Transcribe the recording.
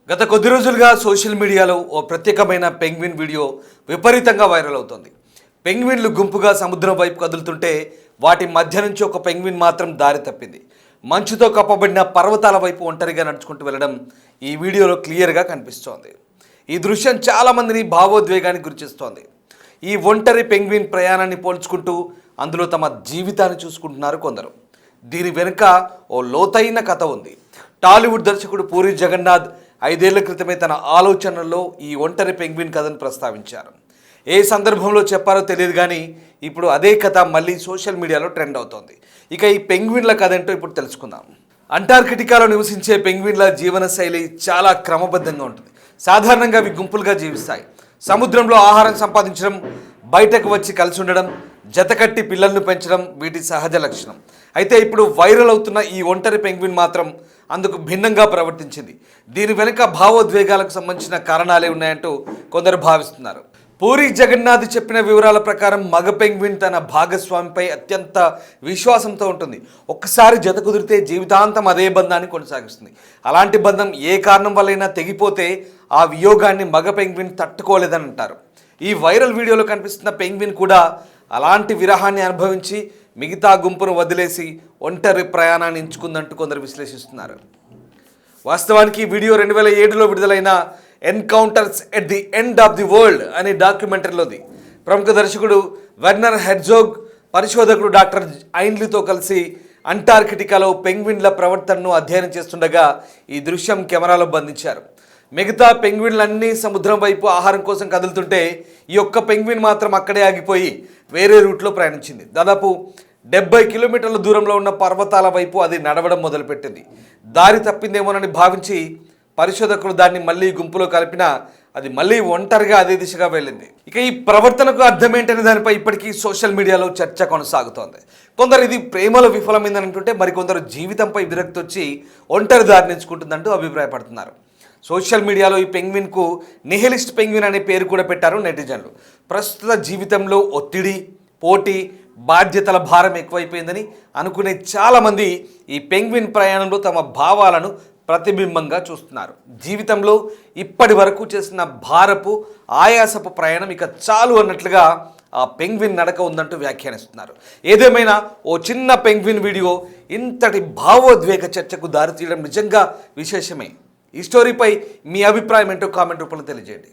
గత కొద్ది రోజులుగా సోషల్ మీడియాలో ఓ ప్రత్యేకమైన పెంగ్విన్ వీడియో విపరీతంగా వైరల్ అవుతోంది. పెంగ్విన్లు గుంపుగా సముద్రం వైపు కదులుతుంటే వాటి మధ్య నుంచి ఒక పెంగ్విన్ మాత్రం దారి తప్పింది. మంచుతో కప్పబడిన పర్వతాల వైపు ఒంటరిగా నడుచుకుంటూ వెళ్ళడం ఈ వీడియోలో క్లియర్గా కనిపిస్తోంది. ఈ దృశ్యం చాలామందిని భావోద్వేగానికి గురిచేస్తోంది. ఈ ఒంటరి పెంగ్విన్ ప్రయాణాన్ని పోల్చుకుంటూ అందులో తమ జీవితాన్ని చూసుకుంటున్నారు కొందరు. దీని వెనుక ఓ లోతైన కథ ఉంది. టాలీవుడ్ దర్శకుడు పూరి జగన్నాథ్ 5 ఏళ్ల క్రితమే తన ఆలోచనల్లో ఈ ఒంటరి పెంగ్విన్ కథను ప్రస్తావించారు. ఏ సందర్భంలో చెప్పారో తెలియదు కానీ ఇప్పుడు అదే కథ మళ్ళీ సోషల్ మీడియాలో ట్రెండ్ అవుతోంది. ఇక ఈ పెంగ్విన్ల కథ ఏంటో ఇప్పుడు తెలుసుకుందాం. అంటార్కిటికాలో నివసించే పెంగ్విన్ల జీవన శైలి చాలా క్రమబద్ధంగా ఉంటుంది. సాధారణంగా అవి గుంపులుగా జీవిస్తాయి. సముద్రంలో ఆహారం సంపాదించడం, బయటకు వచ్చి కలిసి ఉండడం, జతకట్టి పిల్లలను పెంచడం వీటి సహజ లక్షణం. అయితే ఇప్పుడు వైరల్ అవుతున్న ఈ ఒంటరి పెంగ్విన్ మాత్రం అందుకు భిన్నంగా ప్రవర్తించింది. దీని వెనుక భావోద్వేగాలకు సంబంధించిన కారణాలే ఉన్నాయంటూ కొందరు భావిస్తున్నారు. పూరి జగన్నాథ్ చెప్పిన వివరాల ప్రకారం మగ పెంగ్విన్ తన భాగస్వామిపై అత్యంత విశ్వాసంతో ఉంటుంది. ఒక్కసారి జత కుదిరితే జీవితాంతం అదే బంధాన్ని కొనసాగిస్తుంది. అలాంటి బంధం ఏ కారణం వల్లైనా తెగిపోతే ఆ వియోగాన్ని మగ పెంగ్విన్ తట్టుకోలేదని అంటారు. ఈ వైరల్ వీడియోలో కనిపిస్తున్న పెంగ్విన్ కూడా అలాంటి విరహాన్ని అనుభవించి మిగతా గుంపును వదిలేసి ఒంటరి ప్రయాణాన్ని ఎంచుకుందంటూ కొందరు విశ్లేషిస్తున్నారు. వాస్తవానికి ఈ వీడియో 2007లో విడుదలైన encounters at the end of the world అనే డాక్యుమెంటరీలోది. ప్రముఖ దర్శకుడు వెర్నర్ హెర్జోగ్, పరిశోధకుడు డాక్టర్ ఐన్లీతో కలిసి అంటార్కిటికాలో పెంగ్విన్ల ప్రవర్తనను అధ్యయనం చేస్తుండగా ఈ దృశ్యం కెమెరాలో బంధించారు. మిగతా పెంగ్విన్లన్నీ సముద్రం వైపు ఆహారం కోసం కదులుతుంటే ఈ ఒక్క పెంగ్విన్ మాత్రం అక్కడే ఆగిపోయి వేరే రూట్లో ప్రయాణించింది. దాదాపు 70 కిలోమీటర్ల దూరంలో ఉన్న పర్వతాల వైపు అది నడవడం మొదలుపెట్టింది. దారి తప్పిందేమోనని భావించి పరిశోధకులు దాన్ని మళ్ళీ గుంపులో కలిపినా అది మళ్ళీ ఒంటరిగా అదే దిశగా వెళ్ళింది. ఇక ఈ ప్రవర్తనకు అర్థమేంటనే దానిపై ఇప్పటికీ సోషల్ మీడియాలో చర్చ కొనసాగుతోంది. కొందరు ఇది ప్రేమలో విఫలమైందని అంటుంటే మరికొందరు జీవితంపై విరక్తి వచ్చి ఒంటరి దారిని ఎంచుకుంటుందంటూ అభిప్రాయపడుతున్నారు. సోషల్ మీడియాలో ఈ పెంగ్విన్కు నిహిలిస్ట్ పెంగ్విన్ అనే పేరు కూడా పెట్టారు నెటిజన్లు. ప్రస్తుత జీవితంలో ఒత్తిడి, పోటీ, బాధ్యతల భారం ఎక్కువైపోయిందని అనుకునే చాలామంది ఈ పెంగ్విన్ ప్రయాణంలో తమ భావాలను ప్రతిబింబంగా చూస్తున్నారు. జీవితంలో ఇప్పటి వరకు చేసిన భారపు, ఆయాసపు ప్రయాణం ఇక చాలు అన్నట్లుగా ఆ పెంగ్విన్ నడక ఉందంటూ వ్యాఖ్యానిస్తున్నారు. ఏదేమైనా ఓ చిన్న పెంగ్విన్ వీడియో ఇంతటి భావోద్వేగ చర్చకు దారితీయడం నిజంగా విశేషమే. ఈ స్టోరీపై మీ అభిప్రాయం ఏంటో కామెంట్ రూపంలో తెలియజేయండి.